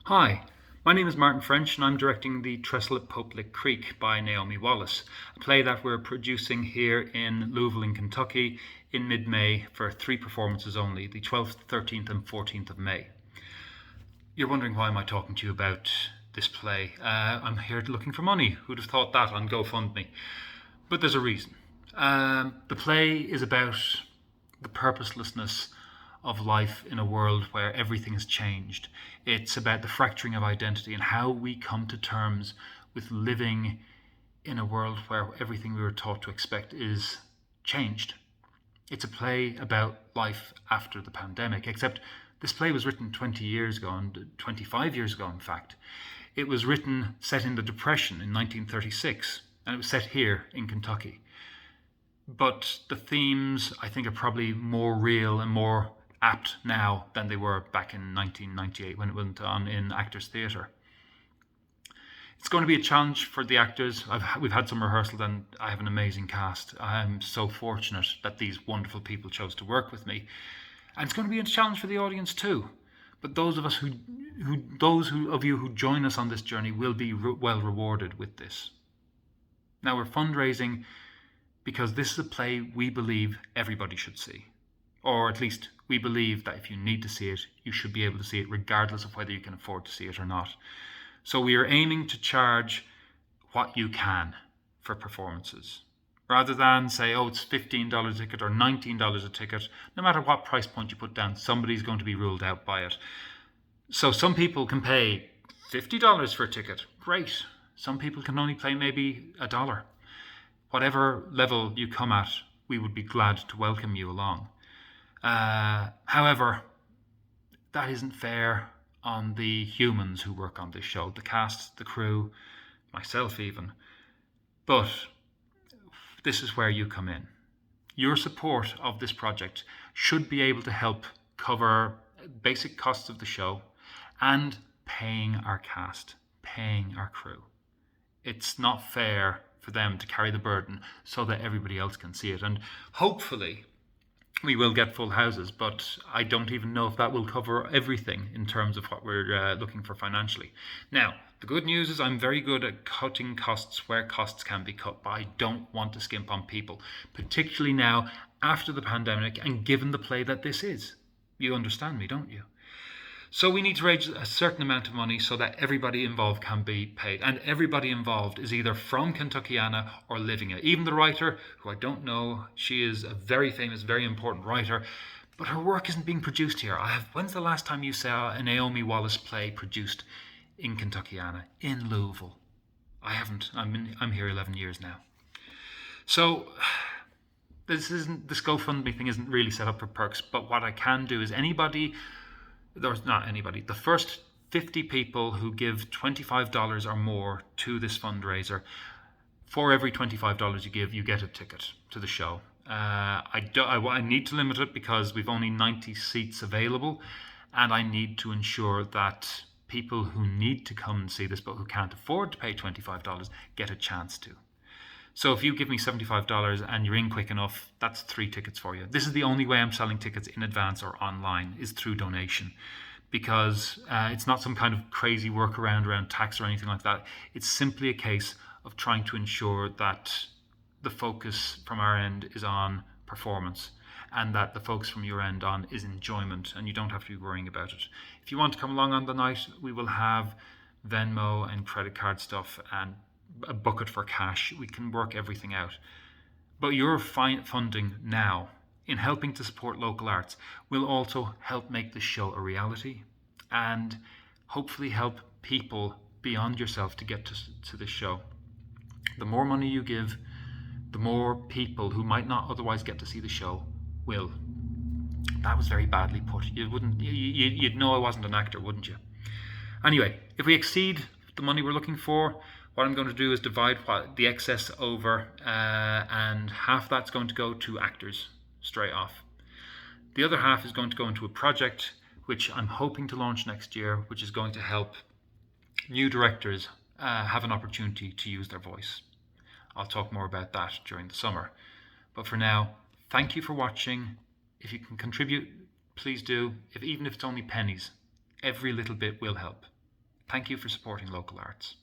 Hi, my name is Martin French and I'm directing the Trestle at Pope Creek by Naomi Wallace, a play that we're producing here in Louisville in Kentucky in mid-May for 3 performances only, the 12th, 13th and 14th of May. You're wondering why am I talking to you about this play? I'm here looking for money. Who'd have thought that on GoFundMe? But there's a reason. The play is about the purposelessness of life in a world where everything has changed. It's about the fracturing of identity and how we come to terms with living in a world where everything we were taught to expect is changed. It's a play about life after the pandemic, except this play was written 20 years ago, and 25 years ago, in fact. It was written set in the Depression in 1936, and it was set here in Kentucky. But the themes, I think, are probably more real and more apt now than they were back in 1998 when it went on in Actors Theatre. It's going to be a challenge for the actors. We've had some rehearsals and I have an amazing cast. I'm so fortunate that these wonderful people chose to work with me. And it's going to be a challenge for the audience too. But those of you who join us on this journey will be well rewarded with this. Now we're fundraising because this is a play we believe everybody should see. Or at least we believe that if you need to see it, you should be able to see it regardless of whether you can afford to see it or not. So we are aiming to charge what you can for performances. Rather than say, oh, it's $15 a ticket or $19 a ticket, no matter what price point you put down, somebody's going to be ruled out by it. So some people can pay $50 for a ticket. Great. Some people can only pay maybe $1. Whatever level you come at, we would be glad to welcome you along. However, that isn't fair on the humans who work on this show, the cast, the crew, myself even. But this is where you come in. Your support of this project should be able to help cover basic costs of the show and paying our cast, paying our crew. It's not fair for them to carry the burden so that everybody else can see it. And hopefully we will get full houses, but I don't even know if that will cover everything in terms of what we're looking for financially. Now, the good news is I'm very good at cutting costs where costs can be cut, but I don't want to skimp on people, particularly now after the pandemic and given the play that this is. You understand me, don't you? So we need to raise a certain amount of money so that everybody involved can be paid. And everybody involved is either from Kentuckiana or living it. Even the writer, who I don't know, she is a very famous, very important writer, but her work isn't being produced here. When's the last time you saw a Naomi Wallace play produced in Kentuckiana, in Louisville? I haven't. I'm here 11 years now. So this GoFundMe thing isn't really set up for perks, but what I can do is the first 50 people who give $25 or more to this fundraiser, for every $25 you give, you get a ticket to the show. I need to limit it because we've only 90 seats available, and I need to ensure that people who need to come and see this but who can't afford to pay $25 get a chance to. So if you give me $75 and you're in quick enough, that's 3 tickets for you. This is the only way I'm selling tickets in advance or online, is through donation, because it's not some kind of crazy workaround around tax or anything like that. It's simply a case of trying to ensure that the focus from our end is on performance and that the focus from your end on is enjoyment, and you don't have to be worrying about it. If you want to come along on the night, we will have Venmo and credit card stuff and a bucket for cash. We can work everything out. But your funding now in helping to support local arts will also help make this show a reality and hopefully help people beyond yourself to get to this show. The more money you give, the more people who might not otherwise get to see the show will. That was very badly put. You'd know I wasn't an actor, wouldn't you? Anyway, if we exceed the money we're looking for, what I'm going to do is divide the excess over, and half that's going to go to actors straight off. The other half is going to go into a project which I'm hoping to launch next year, which is going to help new directors have an opportunity to use their voice. I'll talk more about that during the summer. But for now, thank you for watching. If you can contribute, please do. Even if it's only pennies, every little bit will help. Thank you for supporting local arts.